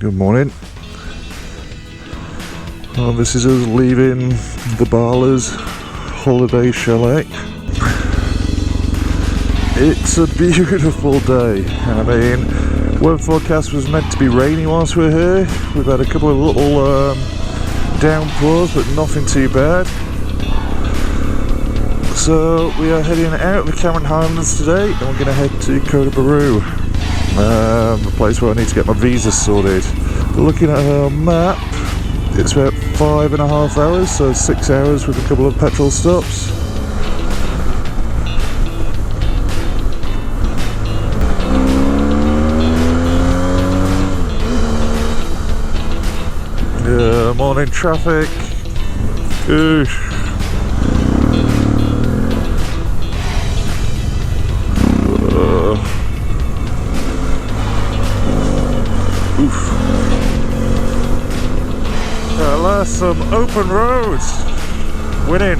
Good morning. Well, this is us leaving the Barlers holiday chalet. It's a beautiful day. I mean, weather forecast was meant to be rainy whilst we're here. We've had a couple of little downpours, but nothing too bad. So we are heading out of the Cameron Highlands today, and we're going to head to Kota Bharu, the place where I need to get my visa sorted. Looking at our map, it's about 5.5 hours, so 6 hours with a couple of petrol stops. Morning traffic. Oosh. Oof. At last, some open roads. Winning.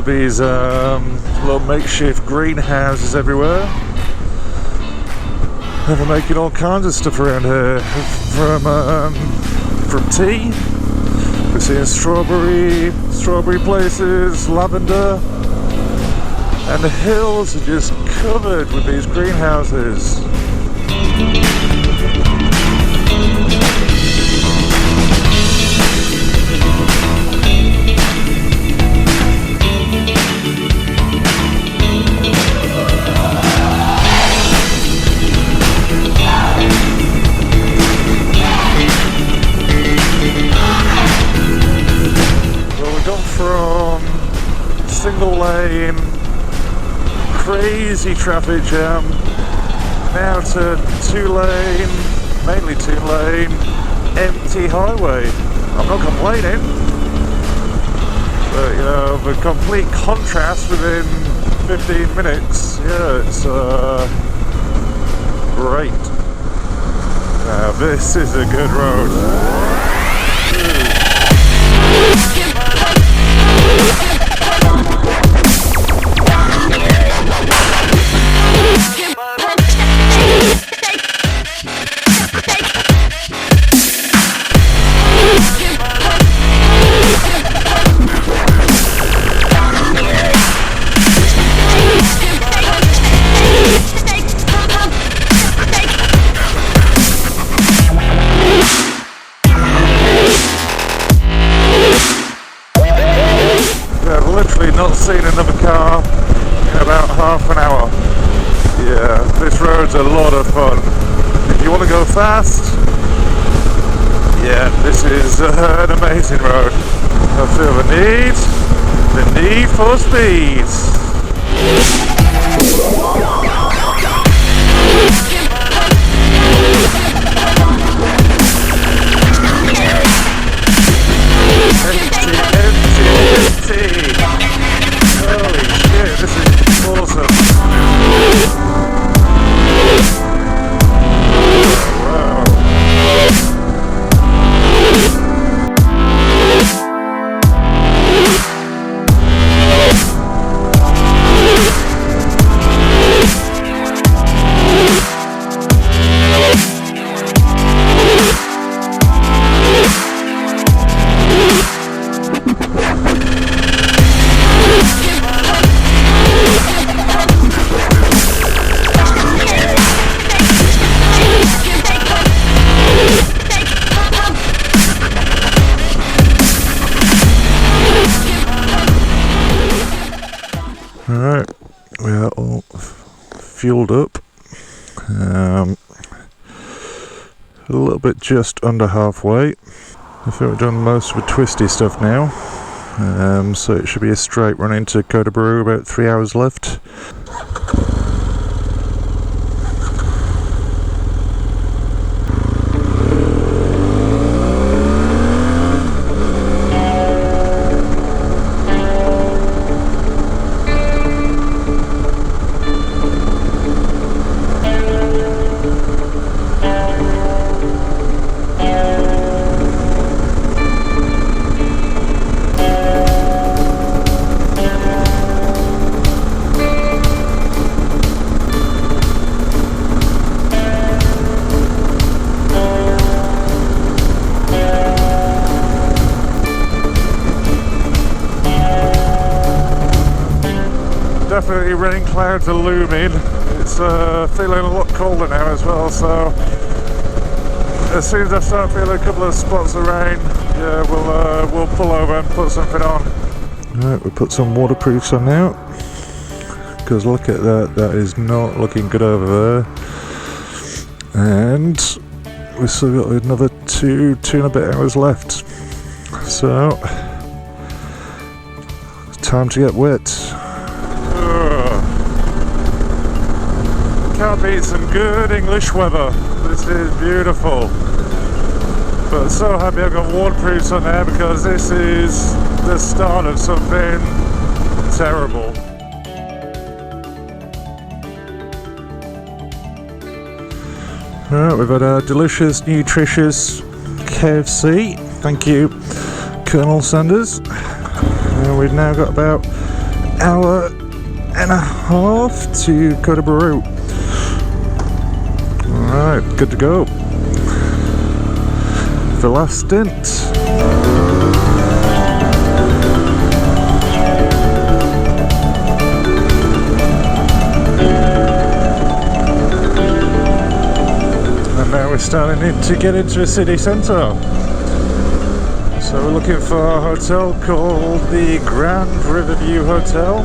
These little makeshift greenhouses everywhere, and we're making all kinds of stuff around here. From tea, we're seeing strawberry places, lavender, and the hills are just covered with these greenhouses. Single lane, crazy traffic jam, now to 2-lane, mainly 2-lane, empty highway. I'm not complaining, but you know, the complete contrast within 15 minutes, yeah, it's great. Now this is a good road. Not seen another car in about half an hour. Yeah, this road's a lot of fun. If you want to go fast, yeah, this is an amazing road. I feel the need for speed. Empty. Holy shit, this is awesome. Wow. Alright, we are all fueled up. A little bit just under halfway. I think we've done most of the twisty stuff now. So it should be a straight run into Kota Bharu, about 3 hours left. definitely rain clouds are looming. It's feeling a lot colder now as well, so as soon as I start feeling a couple of spots of rain, yeah, we'll pull over and put something on. Right, we put some waterproofs on now, because look at that, that is not looking good over there. And we've still got another two and a bit hours left, so time to get wet. Can't beat some good English weather. This is beautiful. But so happy I've got waterproofs on there, because this is the start of something terrible. Alright, we've had our delicious, nutritious KFC. Thank you, Colonel Sanders. And we've now got about an hour and a half to Kota Bharu. Alright, good to go. The last stint. Now we're starting to get into a city centre. So we're looking for a hotel called the Grand Riverview Hotel.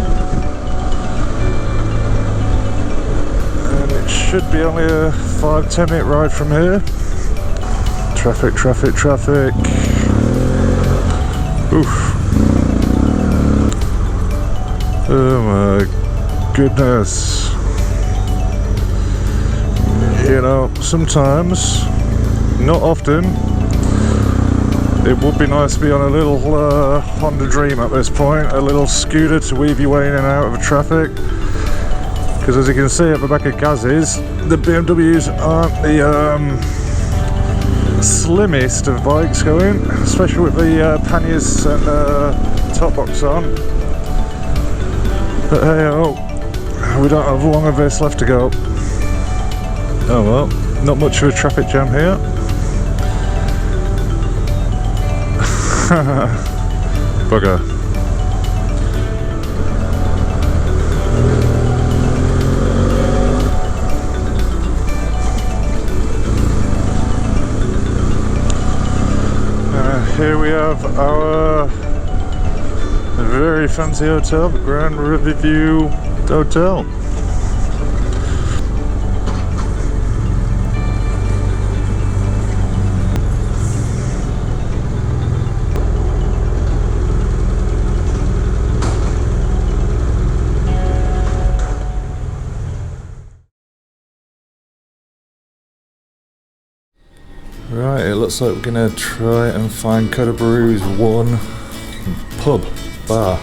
And it should be only a 5-10 minute ride from here. Traffic, traffic, traffic. Oof. Oh my goodness. You know, sometimes, not often, it would be nice to be on a little Honda Dream at this point, a little scooter to weave your way in and out of traffic. Because as you can see at the back of Gaz's, the BMWs aren't the slimmest of bikes going, especially with the Panniers and Top Box on. But hey, oh, we don't have long of this left to go. Oh well, not much of a traffic jam here. Bugger. Here we have our very fancy hotel, the Grand Riverview Hotel. Right, it looks like we're gonna try and find Kota Bharu's one pub, bar.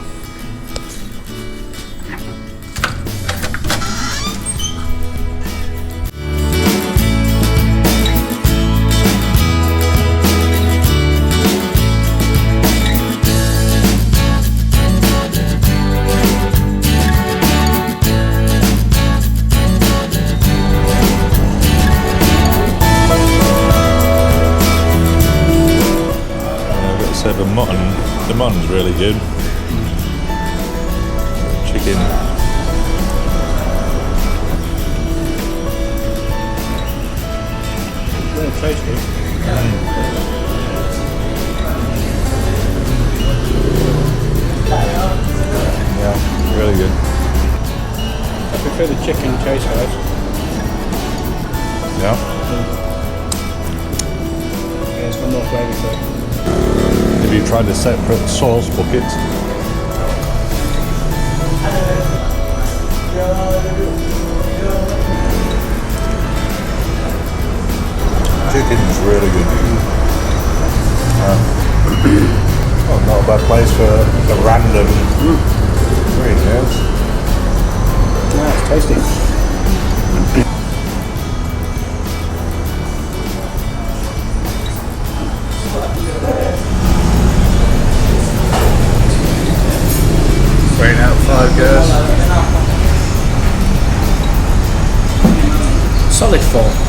The mutton's really good. Chicken. Really tasty. Yeah, really good. I prefer the chicken taste-wise. Yeah. Yeah, it's got more flavour to it. Have you tried the separate sauce buckets? Chicken's really good. Oh, not a bad place for a random green, yes. Yeah, it's tasty. Rain out 5 gears. Solid 4.